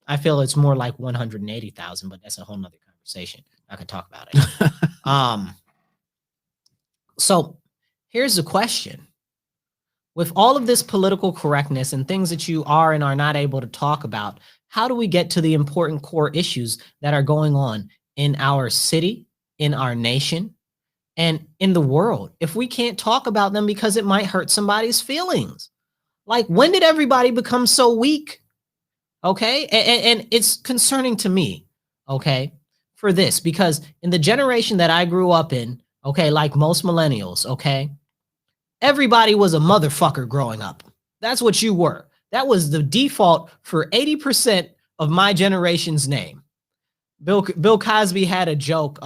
Speaker 1: I feel it's more like 180,000, but that's a whole nother conversation. I could talk about it. So here's the question. With all of this political correctness and things that you are and are not able to talk about, how do we get to the important core issues that are going on in our city, in our nation, and in the world, if we can't talk about them because it might hurt somebody's feelings? Like, when did everybody become so weak? Okay. And it's concerning to me, okay, for this, because in the generation that I grew up in, okay, like most millennials, okay, everybody was a motherfucker growing up. That's what you were. That was the default for 80% of my generation's name. Bill Cosby had a joke.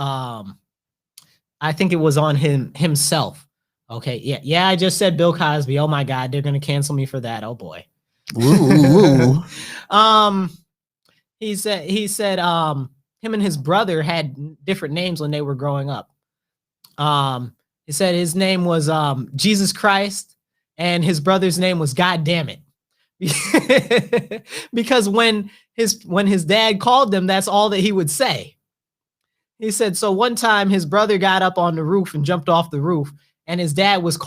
Speaker 1: I think it was on himself. Okay. Yeah. I just said Bill Cosby. Oh my God, they're gonna cancel me for that. Oh boy.
Speaker 2: Ooh.
Speaker 1: He said him and his brother had different names when they were growing up. He said his name was Jesus Christ, and his brother's name was God Damn It. Because when his dad called them, that's all that he would say. He said, so one time his brother got up on the roof and jumped off the roof, and his dad was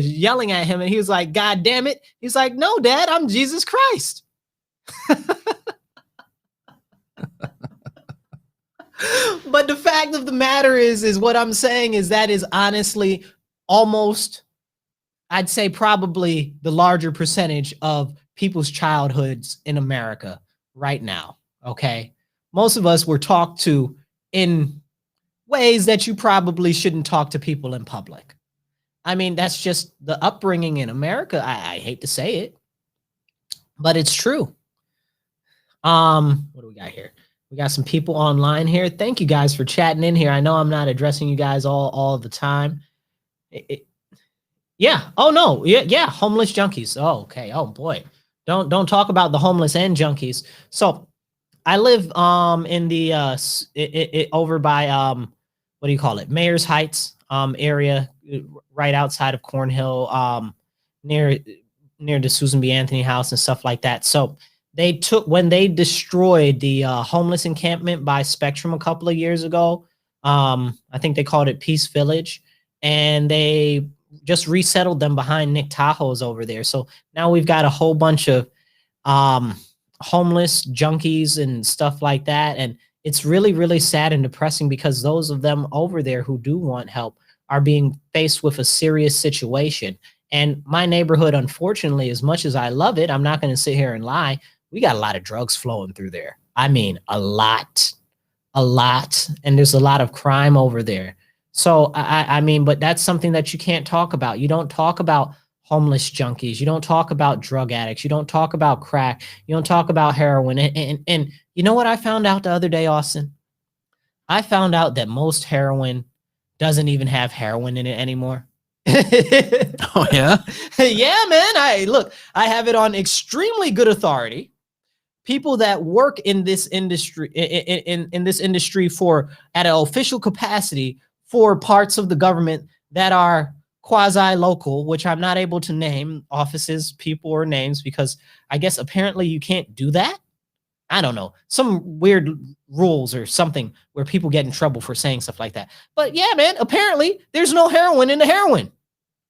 Speaker 1: yelling at him, and he was like, God damn it. He's like, no, Dad, I'm Jesus Christ. But the fact of the matter is what I'm saying is that is honestly almost, I'd say probably the larger percentage of people's childhoods in America right now. Okay. Most of us were talked to in ways that you probably shouldn't talk to people in public. I mean, that's just the upbringing in America. I hate to say it, but it's true. What do we got here? We got some people online here. Thank you guys for chatting in here. I know I'm not addressing you guys all the time. Yeah. Oh no. Yeah. Homeless junkies. Oh, okay. Oh boy. Don't talk about the homeless and junkies. So I live in the over by what do you call it? Mayor's Heights area, right outside of Cornhill, near the Susan B. Anthony house and stuff like that. So when they destroyed the homeless encampment by Spectrum a couple of years ago, I think they called it Peace Village, and they just resettled them behind Nick Tahoe's over there. So now we've got a whole bunch of homeless junkies and stuff like that. And it's really, really sad and depressing, because those of them over there who do want help are being faced with a serious situation. And my neighborhood, unfortunately, as much as I love it, I'm not going to sit here and lie, we got a lot of drugs flowing through there. I mean, a lot. a lot, and there's a lot of crime over there. So I mean, but that's something that you can't talk about. You don't talk about homeless junkies. You don't talk about drug addicts. You don't talk about crack. You don't talk about heroin. And you know what I found out the other day, Austin? I found out that most heroin doesn't even have heroin in it anymore.
Speaker 2: Oh yeah.
Speaker 1: Yeah, man. I have it on extremely good authority. People that work in this industry in this industry for at an official capacity for parts of the government that are quasi-local, which I'm not able to name offices, people, or names because I guess apparently you can't do that. I don't know, some weird rules or something where people get in trouble for saying stuff like that. But yeah, man, apparently there's no heroin in the heroin.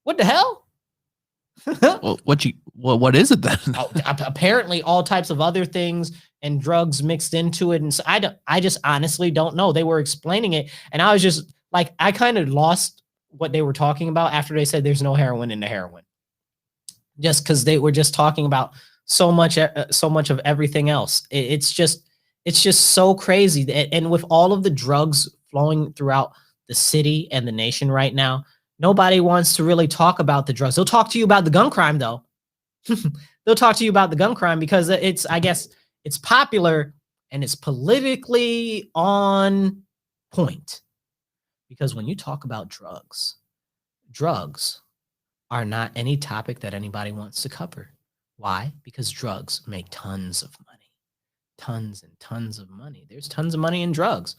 Speaker 1: What the hell?
Speaker 2: Well, what is it then?
Speaker 1: Apparently all types of other things and drugs mixed into it. And so I just honestly don't know. They were explaining it and I was just like, I kind of lost what they were talking about after they said there's no heroin in the heroin. Just because they were just talking about so much of everything else. It's just so crazy. And with all of the drugs flowing throughout the city and the nation right now, nobody wants to really talk about the drugs. They'll talk to you about the gun crime though. They'll talk to you about the gun crime because I guess it's popular and it's politically on point. Because when you talk about drugs are not any topic that anybody wants to cover. Why? Because drugs make tons of money. Tons and tons of money. There's tons of money in drugs.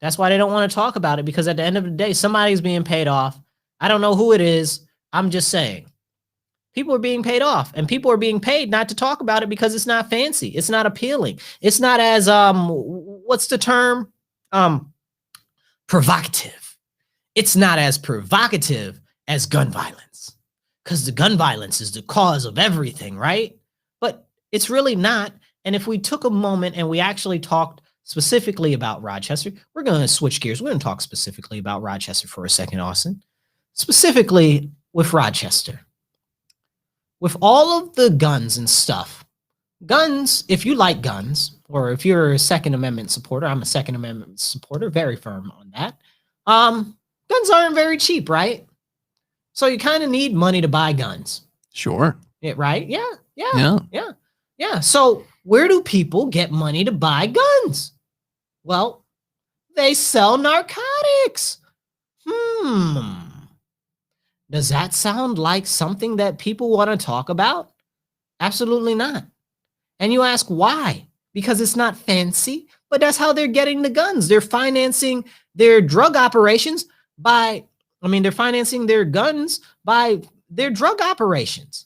Speaker 1: That's why they don't want to talk about it because at the end of the day, somebody's being paid off. I don't know who it is. I'm just saying. People are being paid off and people are being paid not to talk about it because it's not fancy. It's not appealing. It's not as, what's the term? Provocative. It's not as provocative as gun violence because the gun violence is the cause of everything, right? But it's really not. And if we took a moment and we actually talked specifically about Rochester, we're going to switch gears. We're going to talk specifically about Rochester for a second, Austin. Specifically with Rochester. With all of the guns and stuff, guns, if you like guns, or if you're a Second Amendment supporter, I'm a Second Amendment supporter, very firm on that. Guns aren't very cheap, right? So you kind of need money to buy guns.
Speaker 2: Sure.
Speaker 1: Yeah, right? Yeah. So where do people get money to buy guns? Well, they sell narcotics. Does that sound like something that people want to talk about? Absolutely not. And you ask why? Because it's not fancy, but that's how they're getting the guns. They're financing their drug operations they're financing their guns by their drug operations,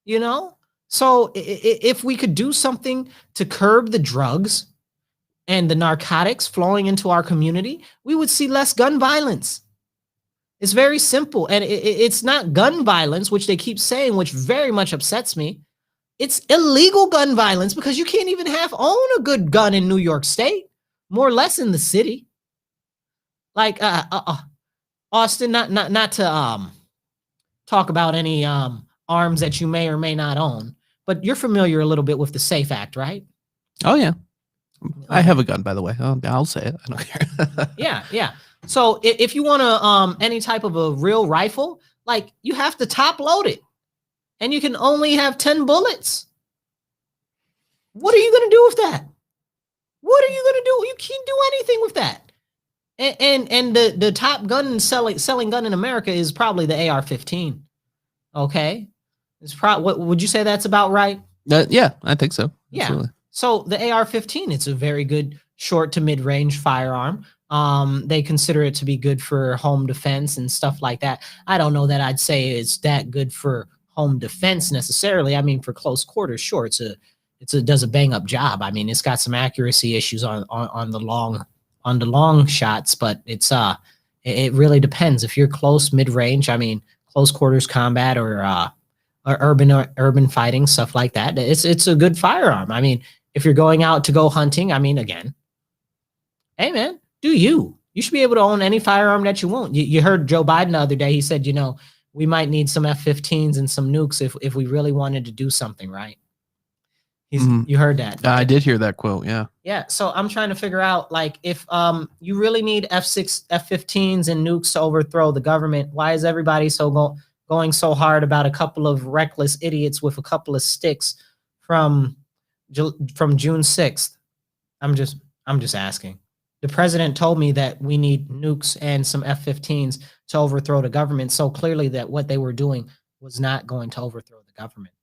Speaker 1: you know? So if we could do something to curb the drugs and the narcotics flowing into our community, we would see less gun violence. It's very simple. And it's not gun violence, which they keep saying, which very much upsets me. It's illegal gun violence because you can't even own a good gun in New York State, more or less in the city. Like Austin, not to talk about any arms that you may or may not own, but you're familiar a little bit with the SAFE Act, right?
Speaker 2: Oh yeah, I have a gun, by the way. I'll say it. I don't care.
Speaker 1: Yeah. So if you want any type of a real rifle, like you have to top load it, and you can only have 10 bullets. What are you gonna do with that? What are you gonna do? You can't do anything with that. And the top gun selling gun in America is probably the AR-15. Okay, it's what would you say that's about right?
Speaker 2: Yeah, I think so.
Speaker 1: Yeah.
Speaker 2: Absolutely.
Speaker 1: So the AR-15, it's a very good short to mid-range firearm. They consider it to be good for home defense and stuff like that. I don't know that I'd say it's that good for home defense necessarily. I mean, for close quarters, sure, it does a bang up job. I mean, it's got some accuracy issues on the long shots, but it really depends. If you're close, mid range, I mean, close quarters combat or urban fighting, stuff like that, it's a good firearm. I mean, if you're going out to go hunting, I mean, again, hey man, you should be able to own any firearm that you want. You heard Joe Biden the other day. He said, we might need some F-15s and some nukes if we really wanted to do something, right? You heard that.
Speaker 2: I did hear that quote. Yeah.
Speaker 1: Yeah, so I'm trying to figure out like if you really need F6, F-15s and nukes to overthrow the government, why is everybody going so hard about a couple of reckless idiots with a couple of sticks from June 6th? I'm just asking. The president told me that we need nukes and some F-15s to overthrow the government, so clearly that what they were doing was not going to overthrow the government.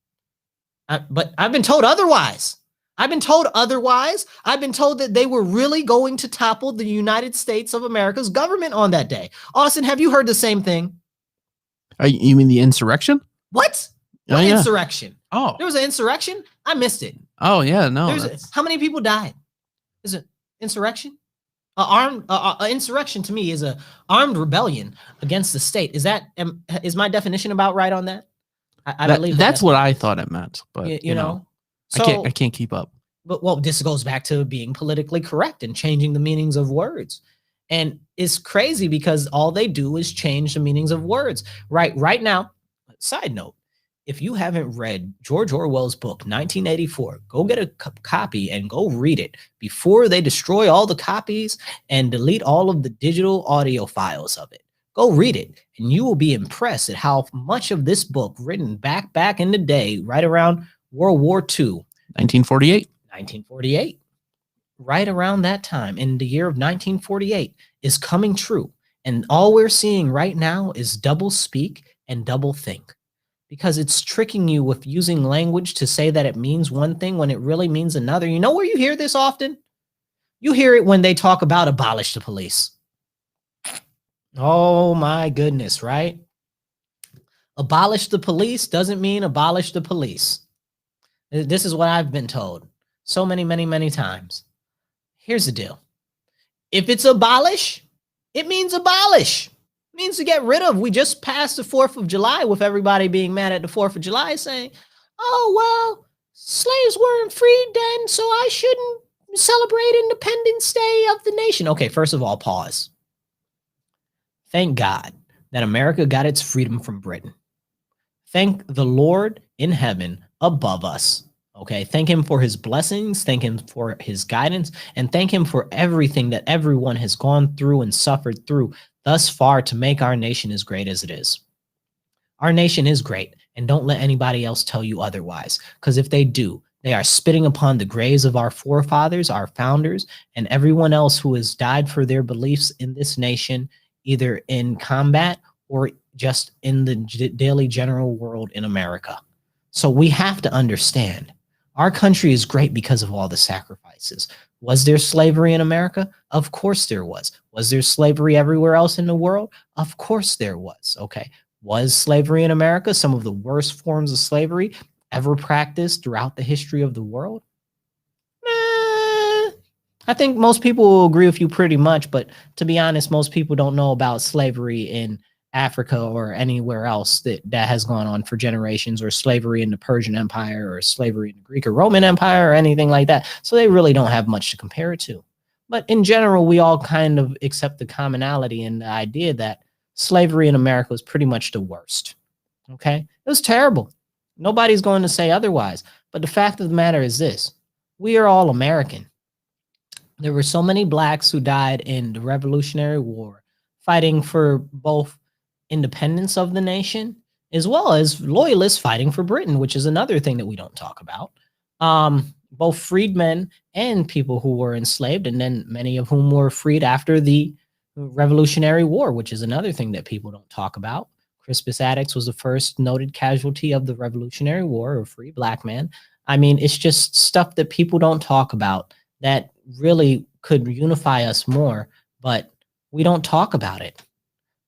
Speaker 1: But I've been told otherwise. I've been told otherwise. I've been told that they were really going to topple the United States of America's government on that day. Austin, have you heard the same thing?
Speaker 2: You mean the insurrection?
Speaker 1: What?
Speaker 2: Oh,
Speaker 1: What
Speaker 2: yeah.
Speaker 1: insurrection?
Speaker 2: Oh,
Speaker 1: There was an insurrection? I missed it.
Speaker 2: oh yeah, no.
Speaker 1: How many people died? Is it insurrection? Insurrection to me is a armed rebellion against the state. Is my definition about right on that? I believe
Speaker 2: that's what I thought it meant, but
Speaker 1: you know.
Speaker 2: I can't keep up.
Speaker 1: But well, this goes back to being politically correct and changing the meanings of words. And it's crazy because all they do is change the meanings of words. Right now, side note, if you haven't read George Orwell's book, 1984, go get a copy and go read it before they destroy all the copies and delete all of the digital audio files of it. Go read it, and you will be impressed at how much of this book, written back in the day, right around World War II,
Speaker 2: 1948.
Speaker 1: 1948, right around that time, in the year of 1948, is coming true. And all we're seeing right now is double speak and double think, because it's tricking you with using language to say that it means one thing when it really means another. You know where you hear this often? You hear it when they talk about abolish the police. Oh my goodness, right? Abolish the police doesn't mean abolish the police. This is what I've been told so many times. Here's the deal. If it's abolish, it means abolish. It means to get rid of. We just passed the 4th of July with everybody being mad at the 4th of July saying, oh, well, slaves weren't freed then, so I shouldn't celebrate Independence Day of the nation. Okay, first of all, pause. Thank God that America got its freedom from Britain. Thank the Lord in heaven above us. Okay, thank him for his blessings, thank him for his guidance, and thank him for everything that everyone has gone through and suffered through thus far to make our nation as great as it is. Our nation is great, and don't let anybody else tell you otherwise, because if they do, they are spitting upon the graves of our forefathers, our founders, and everyone else who has died for their beliefs in this nation, either in combat or just in the daily general world in America. So we have to understand our country is great because of all the sacrifices. Was there slavery in America? Of course there was. Was there slavery everywhere else in the world? Of course there was. Okay. Was slavery in America some of the worst forms of slavery ever practiced throughout the history of the world? I think most people will agree with you pretty much, but to be honest, most people don't know about slavery in Africa or anywhere else that has gone on for generations, or slavery in the Persian Empire or slavery in the Greek or Roman Empire or anything like that. So they really don't have much to compare it to. But in general, we all kind of accept the commonality and the idea that slavery in America was pretty much the worst. Okay? It was terrible. Nobody's going to say otherwise. But the fact of the matter is this: we are all American. There were so many blacks who died in the Revolutionary War fighting for both independence of the nation, as well as loyalists fighting for Britain, which is another thing that we don't talk about. Both freedmen and people who were enslaved, and then many of whom were freed after the Revolutionary War, which is another thing that people don't talk about. Crispus Attucks was the first noted casualty of the Revolutionary War, a free black man. I mean, it's just stuff that people don't talk about that really could unify us more, but we don't talk about it.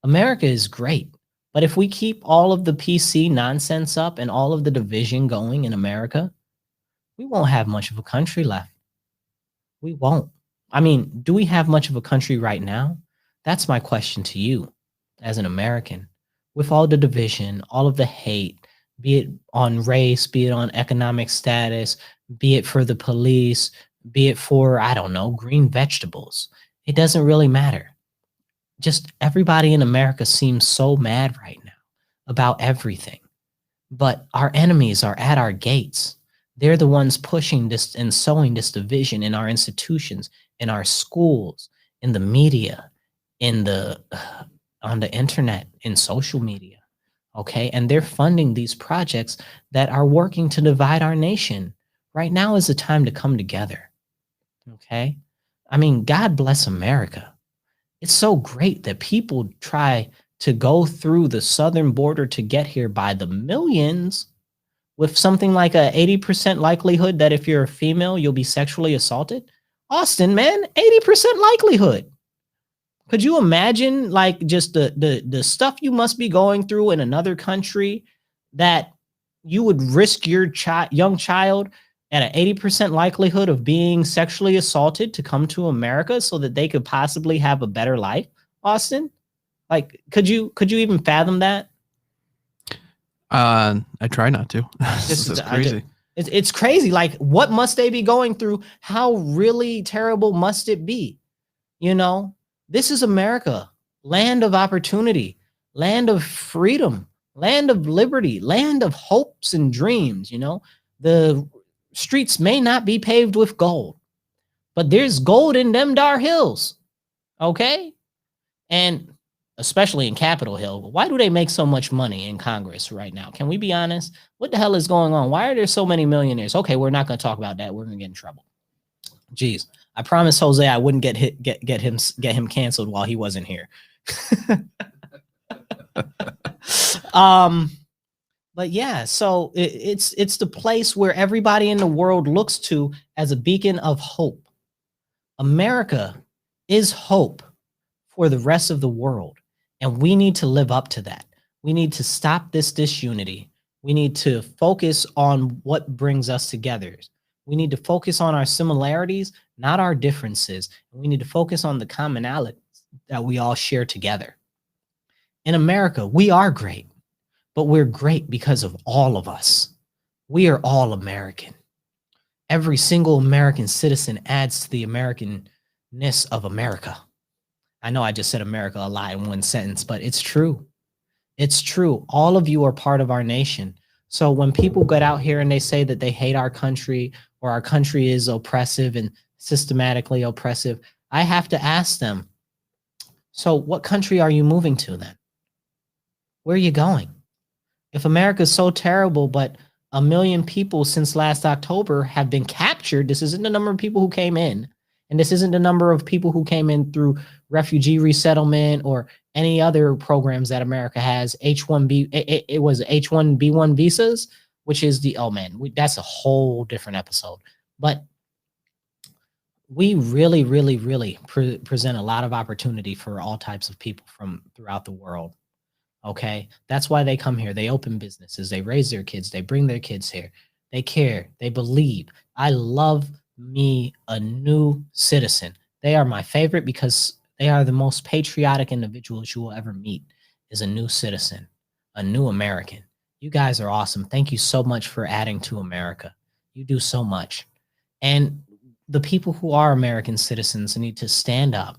Speaker 1: America is great, but if we keep all of the PC nonsense up and all of the division going in America, we won't have much of a country left. We won't. I mean, do we have much of a country right now? That's my question to you as an American. With all the division, all of the hate, be it on race, be it on economic status, be it for the police, be it for, I don't know, green vegetables, it doesn't really matter. Just everybody in America seems so mad right now about everything. But our enemies are at our gates. They're the ones pushing this and sowing this division in our institutions, in our schools, in the media, in the on the internet, in social media. Okay. And they're funding these projects that are working to divide our nation. Right now is the time to come together. Okay. I mean, God bless America. It's so great that people try to go through the southern border to get here by the millions with something like a 80% likelihood that if you're a female, you'll be sexually assaulted. Austin, man, 80% likelihood. Could you imagine like just the stuff you must be going through in another country that you would risk your young child at an 80% likelihood of being sexually assaulted to come to America so that they could possibly have a better life, Austin? Like, could you even fathom that?
Speaker 2: I try not to. This is crazy.
Speaker 1: It's crazy. Like, what must they be going through? How really terrible must it be? You know, this is America, land of opportunity, land of freedom, land of liberty, land of hopes and dreams. You know, the streets may not be paved with gold, but there's gold in them dar hills. Okay. And especially in Capitol Hill, why do they make so much money in Congress right now? Can we be honest? What the hell is going on? Why are there so many millionaires? Okay, we're not going to talk about that. We're going to get in trouble. Jeez, I promised Jose I wouldn't get him canceled while he wasn't here. But yeah, so it's the place where everybody in the world looks to as a beacon of hope. America is hope for the rest of the world. And we need to live up to that. We need to stop this disunity. We need to focus on what brings us together. We need to focus on our similarities, not our differences. And we need to focus on the commonalities that we all share together. In America, we are great, but we're great because of all of us. We are all American. Every single American citizen adds to the Americanness of America. I know I just said America a lot in one sentence, but it's true. It's true. All of you are part of our nation. So when people get out here and they say that they hate our country or our country is oppressive and systematically oppressive, I have to ask them, so what country are you moving to then? Where are you going? If America is so terrible, but 1 million people since last October have been captured, this isn't the number of people who came in. And this isn't the number of people who came in through refugee resettlement or any other programs that America has. It was H1B1 visas, which is that's a whole different episode. But we really, really, really present a lot of opportunity for all types of people from throughout the world. Okay, that's why they come here. They open businesses. They raise their kids. They bring their kids here. They care. They believe. I love me a new citizen. They are my favorite because they are the most patriotic individuals you will ever meet is a new citizen, a new American. You guys are awesome. Thank you so much for adding to America. You do so much. And the people who are American citizens need to stand up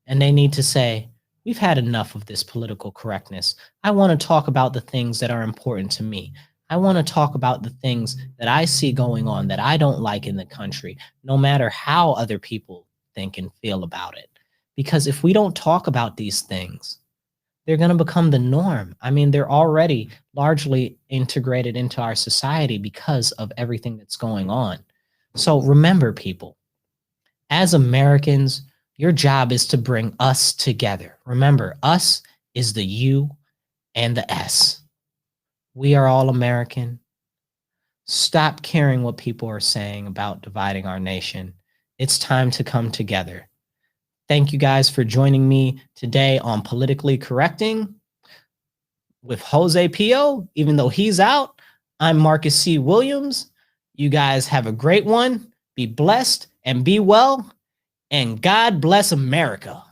Speaker 1: and they need to say, we've had enough of this political correctness. I want to talk about the things that are important to me. I want to talk about the things that I see going on that I don't like in the country, no matter how other people think and feel about it. Because if we don't talk about these things, they're going to become the norm. I mean, they're already largely integrated into our society because of everything that's going on. So remember, people, as Americans, your job is to bring us together. Remember, us is the U and the S. We are all American. Stop caring what people are saying about dividing our nation. It's time to come together. Thank you guys for joining me today on Politically Correcting with Jose Pio. Even though he's out, I'm Marcus C. Williams. You guys have a great one. Be blessed and be well. And God bless America.